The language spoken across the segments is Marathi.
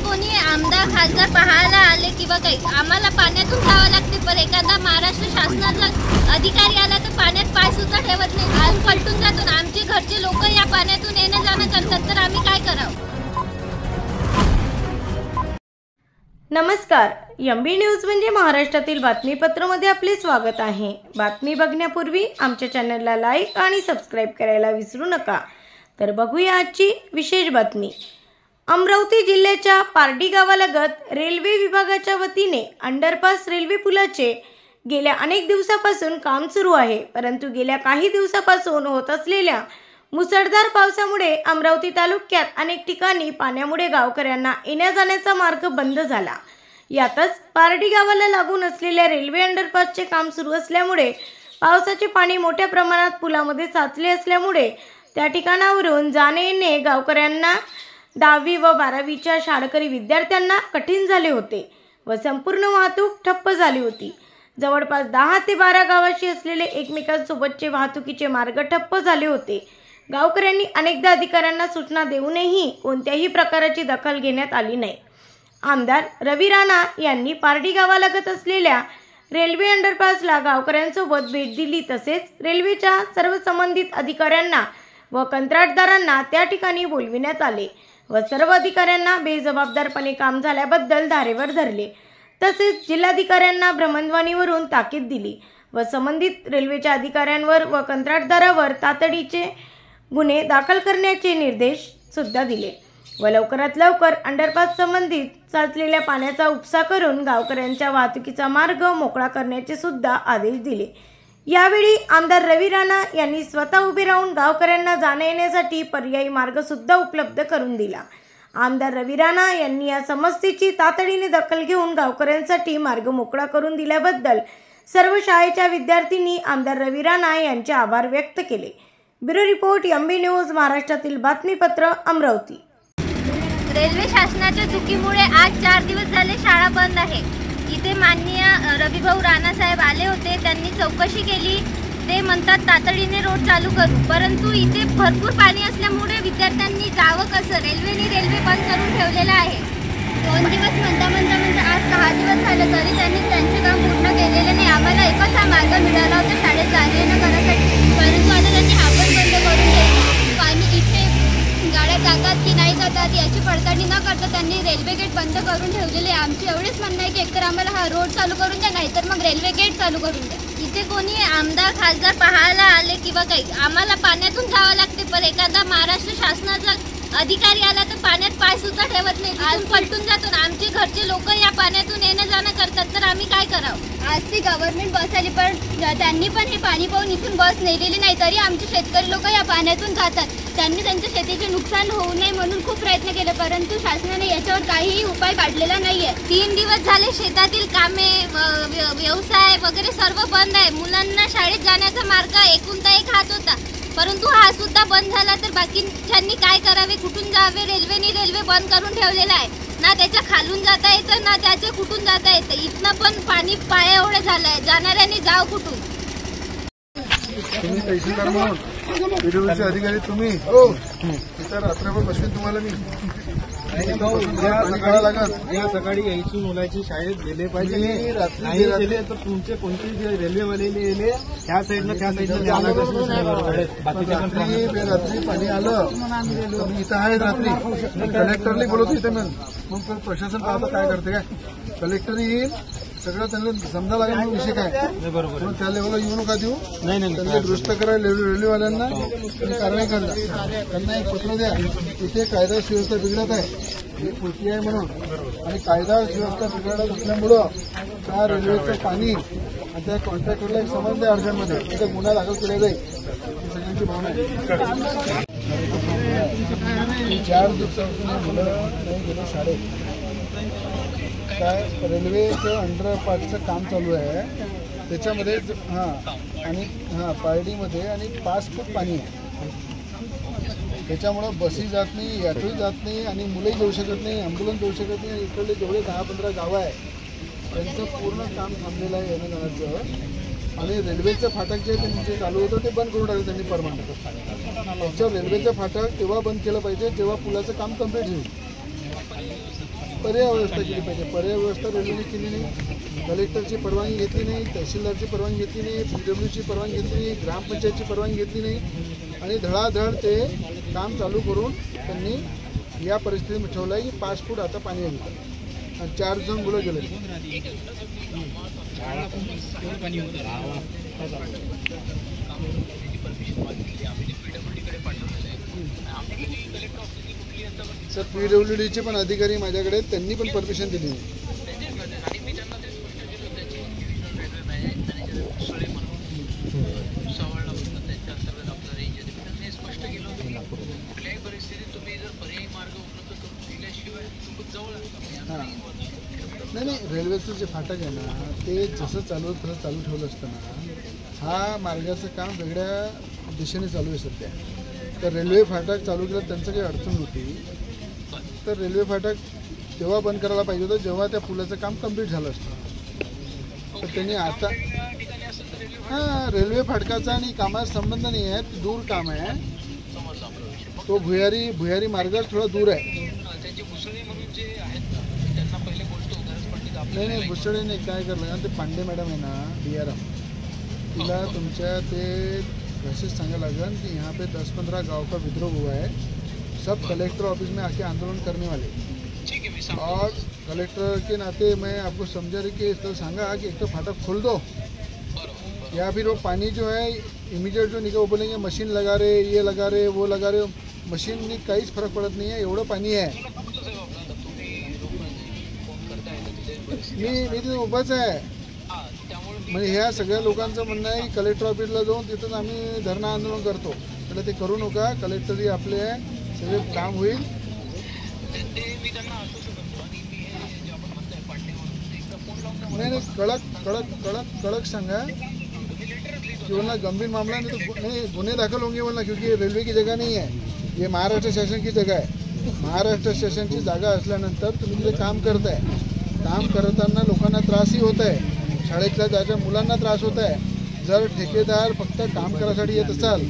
कोणी आमदार खासदार पाहायला आले किंवा काही आम्हाला पाण्यातून जावं लागते, पण एखादा महाराष्ट्र शासनाचा अधिकारी आला तर पाण्यात पाय सुद्धा ठेवत नाही, आज पलटून जातो. आमचे घरचे लोक या पाण्यातून येणं जाणं करतात, तर आम्ही काय करावं? नमस्कार, एमबी न्यूज म्हणजे महाराष्ट्रातील बातमीपत्रामध्ये आपले स्वागत आहे. बातमी बघण्यापूर्वी आमच्या चॅनलला लाईक आणि सबस्क्राईब करायला विसरू नका. तर बघूया आजची विशेष बातमी. अमरावती जिल्ह्याच्या पारडी गावालगत रेल्वे विभागाच्या वतीने अंडरपास रेल्वे पुलाचे गेल्या अनेक दिवसापासून काम सुरू आहे. परंतु गेल्या काही दिवसापासून होत असलेल्या मुसळधार पावसामुळे अमरावती तालुक्यात अनेक ठिकाणी पाण्यामुळे गावकऱ्यांना येण्या जाण्याचा मार्ग बंद झाला. यातच पारडी गावाला लागून असलेल्या रेल्वे अंडरपासचे काम सुरू असल्यामुळे पावसाचे पाणी मोठ्या प्रमाणात पुलामध्ये साचले असल्यामुळे त्या ठिकाणावरून जाणे येणे गावकऱ्यांना 10वी व 12वीच्या शाळकरी विद्यार्थ्यांना कठीण झाले होते व संपूर्ण वाहतूक ठप्प झाली होती. जवळपास 10 ते 12 गावाशी असलेले एकमेकांसोबतचे वाहतुकीचे मार्ग ठप्प झाले होते. गावकऱ्यांनी अनेकदा अधिकाऱ्यांना सूचना देऊनही कोणत्याही प्रकारची दखल घेण्यात आली नाही. आमदार रवी राणा यांनी पारडी गावालगत असलेल्या रेल्वे अंडरपासला गावकऱ्यांसोबत भेट दिली. तसेच रेल्वेच्या सर्व संबंधित अधिकाऱ्यांना व कंत्राटदारांना त्या ठिकाणी बोलविण्यात आले व सर्व अधिकाऱ्यांना बेजबाबदारपणे काम झाल्याबद्दल धारेवर धरले. तसेच जिल्हाधिकाऱ्यांना भ्रमणध्वनीवरून ताकीद दिली व संबंधित रेल्वेच्या अधिकाऱ्यांवर व कंत्राटदारावर तातडीचे गुन्हे दाखल करण्याचे निर्देश सुद्धा दिले व लवकरात लवकर अंडरपास संबंधित साचलेल्या पाण्याचा उपसा करून गावकऱ्यांच्या वाहतुकीचा मार्ग मोकळा करण्याचे सुद्धा आदेश दिले. यावेळी आमदार रवी राणा यांनी स्वतः उभे राहून गावकऱ्यांना जाण्या येण्यासाठी पर्यायी मार्ग सुद्धा उपलब्ध करून दिला. आमदार रवी राणा यांनी या समस्येची तातडीने दखल घेऊन गावकऱ्यांसाठी मार्ग मोकळा करून दिल्याबद्दल सर्व शाळेच्या विद्यार्थ्यांनी आमदार रवी राणा यांचे आभार व्यक्त केले. ब्युरो रिपोर्ट, एमबी न्यूज, महाराष्ट्रातील बातमीपत्र, अमरावती. रेल्वे शासनाच्या चुकीमुळे आज 4 दिवस झाले शाळा बंद आहे. इथे माननीय रविभाऊ राणा साहेब आले होते, त्यांनी चौकशी केली. ते म्हणतात तातडीने रोड चालू करू, परंतु इथे भरपूर पाणी असल्यामुळे विद्यार्थ्यांनी जावं कसं? रेल्वे बंद करून ठेवलेलं आहे. 2 दिवस म्हणता आज 6 दिवस झाले तरी त्यांनी त्यांचे काम पूर्ण केलेले नाही. आम्हाला एकच हा मार्ग मिळाला होता शाळेत जाणे येणं करण्यासाठी, परंतु आता त्यांनी हा पण बंद करून ठेवला. पाणी इथे गाड्या जातात की नाही जातात याची पडताळणी न करता त्यांनी रेल्वे गेट बंद करून ठेवलेले. आमची एवढीच म्हणणं आहे की एकतर आम्हाला हा रोड चालू करून द्या, नाहीतर मग रेल्वे गेट चालू करून द्या. इथे कोणी आमदार खासदार पाहायला आले किंवा काही आम्हाला पाण्यातून जावं लागते, पण एखादा महाराष्ट्र शासनाचा अधिकारी आला तर पाण्यात पाय सुद्धा ठेवत नाही, आज पलटून जातो. आमचे घरचे लोक या पाण्यातून येणं जाणं करतात, तर आम्ही काय करावं? आज ती गव्हर्नमेंट बस आली, पण त्यांनी पण हे पाणी पाहून इथून बस नेलेली नाही, तरी आमचे शेतकरी लोक या पाण्यातून जातात. त्यांनी त्यांच्या शेतीचे नुकसान होऊ नये म्हणून खूप प्रयत्न केले, परंतु शासनाने याच्यावर काहीही उपाय काढलेला नाहीये. 3 दिवस झाले शेतातील कामे, व्यवसाय वगैरे सर्व बंद आहे. मुलांना शाळेत जाण्याचा मार्ग एकूणता एक हाच होता, परंतु हा सुद्धा बंद झाला. तर बाकीच्यांनी काय करावे, कुठून जावे? रेल्वे बंद करून ठेवलेला आहे. ना त्याच्या खालून जाता येतं ना त्याचे कुठून जाता येतं. इथनं पण पाणी पाया एवढे झालं आहे, जाणाऱ्यांनी जाव कुठून? तुम्ही तहसीलदार म्हणून रेल्वेचे अधिकारी तुम्ही इतर रात्रभर बसवीन तुम्हाला मी सकाळी लागत. या सकाळी यायची मुलाची शाळेत गेले पाहिजे, नाही गेले तर तुमचे कोणते रेल्वेवाले गेले त्या साईडला रात्री पाणी आलं. मी इथं आहे रात्री कलेक्टरला बोलवतो इथे मग प्रशासन पाहता काय करते काय. कलेक्टर येईल, सगळं त्यांना समजा लागेल मग विषय काय. बरोबर, त्या लेवलला येऊ नका देऊ. नाही त्यांना दुरुस्त करा रेल्वेवाल्यांना आणि कारवाई करा. त्यांना एक पत्र द्या, इथे कायदा सुव्यवस्था बिघडत आहे, ही कृती आहे म्हणून. आणि कायदा सुव्यवस्था बिघडत असल्यामुळं त्या रेल्वेचं पाणी आणि त्या कॉन्ट्रॅक्टरला एक समज द्या अर्जंटमध्ये, तिथे गुन्हा दाखल केला जाईल. ही सगळ्यांची भावना आहे. 4 दिवसापासून मुलं नाही गेलो शाळेत. काय रेल्वेचं अंडरपासचं काम चालू आहे त्याच्यामध्ये आणि पारडीमध्ये आणि 5 फूट पाणी आहे. त्याच्यामुळं बसही जात नाही, ॲटोही जात नाही आणि मुलंही जाऊ शकत नाही, ॲम्ब्युलन्स जाऊ शकत नाही. इकडले जेवढे 10-15 गावं आहे त्यांचं पूर्ण काम थांबलेलं आहे येणं जाण्याचं. आणि रेल्वेचं फाटक जे त्यांचे चालू होतं ते बंद करून टाकलं त्यांनी परमनंट. त्याच्यावर रेल्वेचं फाटक तेव्हा बंद केलं पाहिजे जेव्हा पुलाचं काम कम्प्लीट होईल. पर्याय व्यवस्था केली पाहिजे. पर्याय व्यवस्था रेल्वेने केली नाही. कलेक्टरची परवानगी घेतली नाही, तहसीलदारची परवानगी घेतली नाही, PWची परवानगी घेतली नाही, ग्रामपंचायतची परवानगी घेतली नाही आणि धडाधड ते काम चालू करून त्यांनी या परिस्थितीत ठेवलं आहे की 5 फूट आता पाणी येतं आणि 4 जण मुलं गेले. सर PWDचे पण अधिकारी माझ्याकडे आहेत, त्यांनी पण परमिशन दिली नाही. नाही रेल्वेचं जे फाटक आहे ना ते जसं चालू ठेवलं असताना हा मार्गाचं काम वेगळ्या दिशेने चालू आहे सध्या. तर रेल्वे फाटक चालू केलं त्यांचं काही अडचण होती तर रेल्वे फाटक तेव्हा बंद करायला पाहिजे होतं जेव्हा त्या पुलाचं काम कंप्लीट झालं असतं. तर त्यांनी आता रेल्वे फाटकाचा आणि कामाचा संबंध नाही आहे, दूर काम आहे. तो भुयारी मार्गच थोडा दूर आहे. नाही भुसडे नाही काय करलं ना ते पांडे मॅडम है ना DRM तिला तुमच्या ते मैसेज सांगा लागन कि यहाँ पे 10-15 गांव का विद्रोह हुआ है, सब कलेक्टर ऑफिस में आके आंदोलन करने वाले. और कलेक्टर के नाते मैं आपको समझा रही कि इस तरह सांगा कि एक तो फाटक खोल दो या फिर वो पानी जो है इमीडिएट जो निकल वो बोलेंगे मशीन लगा रहे, ये लगा रहे, वो लगा रहे. मशीननी काहीच फरक पडत नाही आहे, एवढं पाणी आहे. मी तिथे उभाच आहे. म्हणजे ह्या सगळ्या लोकांचं म्हणणं आहे की कलेक्टर ऑफिसला जाऊन तिथंच आम्ही धरणं आंदोलन करतो. म्हणजे ते करू नका, कलेक्टरही आपले आहे, सगळे काम होईल. नहीं कड़क सांगा कि बोलना गंभीर मामला नहीं तो नहीं गुन्हे दाखल होंगे बोलना, क्योंकि रेलवे की जगह नहीं है, ये महाराष्ट्र शासन की जगह है. महाराष्ट्र शासनची जागा असल्यानंतर तुम्ही तिथे काम करताय. काम करताना लोकांना त्रासही होत आहे, शाळेतल्या ज्याच्या मुलांना त्रास होत आहे. जर ठेकेदार फक्त काम करायसाठी येत असाल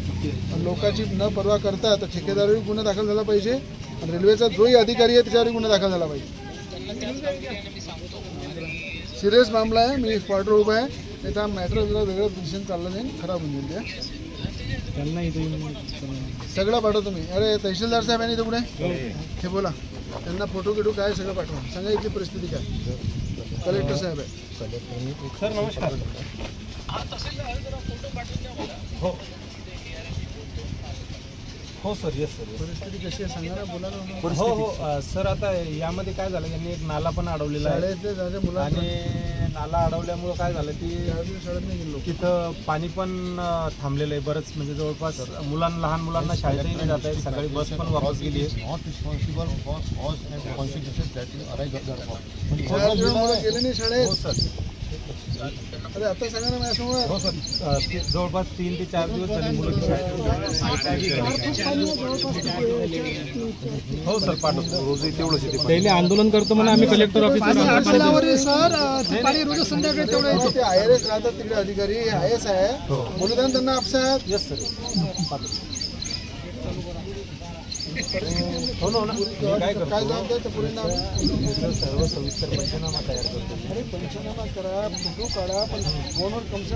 पण लोकांची न पर्वा करता तर ठेकेदारही गुन्हा दाखल झाला पाहिजे आणि रेल्वेचा जोही अधिकारी आहे त्याच्यावरही गुन्हा दाखल झाला पाहिजे. सिरियस मामला आहे. मी स्पॉटवर उभा आहे, नाही तर मॅटर जरा वेगळं पोझिशन चाललं जाईल, खराब होऊन जाईल. त्यांना इथे सगळं पाठवतो मी. अरे तहसीलदार साहेब आहे इथं कुठे हे बोला, त्यांना फोटो गिटो काय सगळं पाठवा, सांगा इथली परिस्थिती काय. कलेक्टर साहेब आहे. सर नमस्कार. हो सर, येस सर. परिस्थिती कशी आहे सांगा ना, बोला ना. हो सर, आता यामध्ये काय झालं, यांनी एक नाला पण अडवलेला आहे आणि नाला अडवल्यामुळं काय झालं की तिथं पाणी पण थांबलेलं आहे बरंच. म्हणजे जवळपास लहान मुलांना शाळेतही नाही जात आहे, सकाळी बस पण वापस गेली आहे. गेले नाही शाळेत. हो सर. अरे आता सांगा ना माझ्यासमोर. हो सर, जवळपास 3 ते 4 दिवस झाले मुलं हो सर पाठवतो रोज तेवढंच येते. पहिले आंदोलन करतो म्हणून आम्ही कलेक्टर ऑफिसला रोज संध्याकाळी तेवढं ते IRS राहतात तिकडे अधिकारी, IS आहे बोलू द्या त्यांना आपसात. Yes sir. हो ना काय जबाबदार पुढे सर्व सविस्तर पंचनामा तयार करतो. अरे पंचनामा करा, फोटो काढा, पण फोनवर कमसे